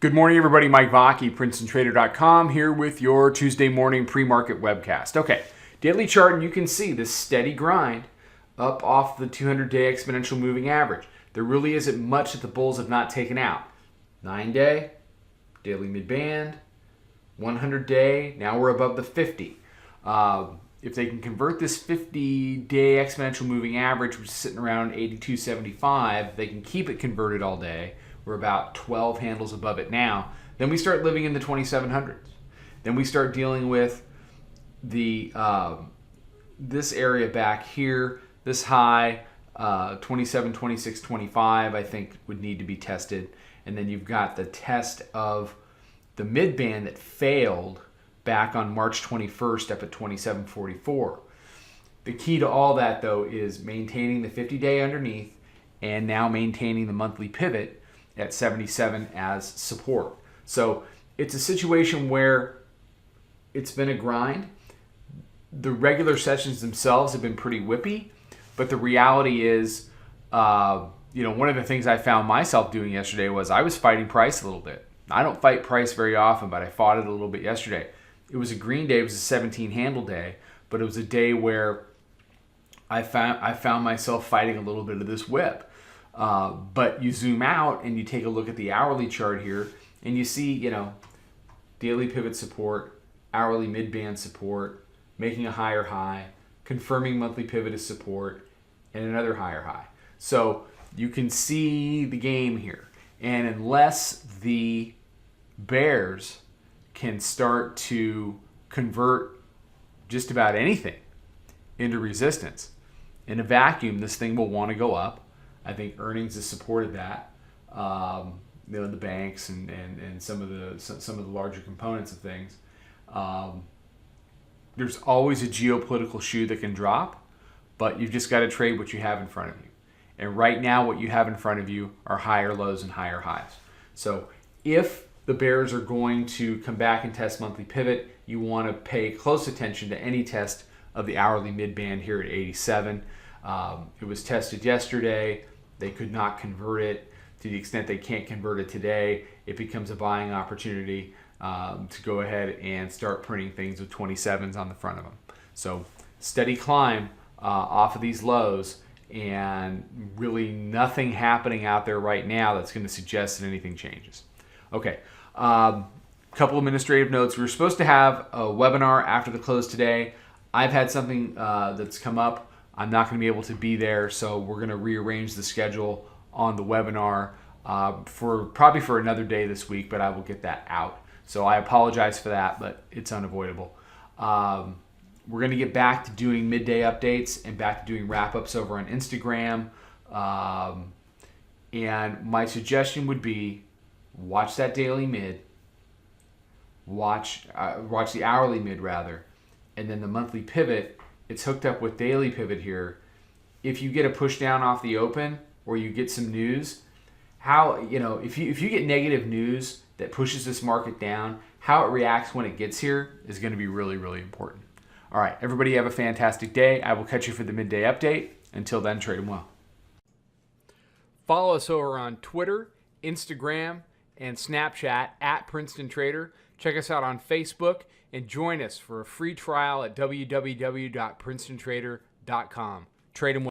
Good morning, everybody. Mike Vaki, Princetontrader.com, here with your Tuesday morning pre-market webcast. Okay, daily chart, and you can see this steady grind up off the 200-day exponential moving average. There really isn't much that the bulls have not taken out. 9-day, daily mid-band, 100-day, now we're above the 50. If they can convert this 50-day exponential moving average, which is sitting around 82.75, they can keep it converted all day. We're about 12 handles above it now. Then we start living in the 2700s. Then we start dealing with the this area back here, this high, 27, 26, 25, I think would need to be tested. And then you've got the test of the mid-band that failed back on March 21st up at 27.44. The key to all that, though, is maintaining the 50-day underneath and now maintaining the monthly pivot at 77 as support. So it's a situation where it's been a grind. The regular sessions themselves have been pretty whippy, but the reality is, one of the things I found myself doing yesterday was I was fighting price a little bit. I don't fight price very often, but I fought it a little bit yesterday. It was a green day. It was a 17 handle day, but it was a day where I found myself fighting a little bit of this whip. But you zoom out and you take a look at the hourly chart here, and you see, daily pivot support, hourly mid-band support, making a higher high, confirming monthly pivot as support, and another higher high. So you can see the game here. And unless the bears can start to convert just about anything into resistance, in a vacuum, this thing will want to go up. I think earnings has supported that. The banks and some of the larger components of things. There's always a geopolitical shoe that can drop, but you've just got to trade what you have in front of you. And right now, what you have in front of you are higher lows and higher highs. So if the bears are going to come back and test monthly pivot, you want to pay close attention to any test of the hourly mid-band here at 87. It was tested yesterday. They could not convert it. To the extent they can't convert it today, it becomes a buying opportunity to go ahead and start printing things with 27s on the front of them. So steady climb off of these lows, and really nothing happening out there right now that's going to suggest that anything changes. Okay, couple administrative notes. We were supposed to have a webinar after the close today. I've had something that's come up. I'm not going to be able to be there, so we're going to rearrange the schedule on the webinar probably for another day this week, but I will get that out. So I apologize for that, but it's unavoidable. We're going to get back to doing midday updates and back to doing wrap-ups over on Instagram. And my suggestion would be watch that daily mid, watch the hourly mid rather, and then the monthly pivot. It's hooked up with daily pivot here. If you get a push down off the open or you get some news, if you get negative news that pushes this market down, how it reacts when it gets here is going to be really, really important. All right, everybody have a fantastic day. I will catch you for the midday update. Until then, trade them well. Follow us over on Twitter, Instagram, and Snapchat at Princeton Trader. Check us out on Facebook and join us for a free trial at www.princetontrader.com. Trade them well.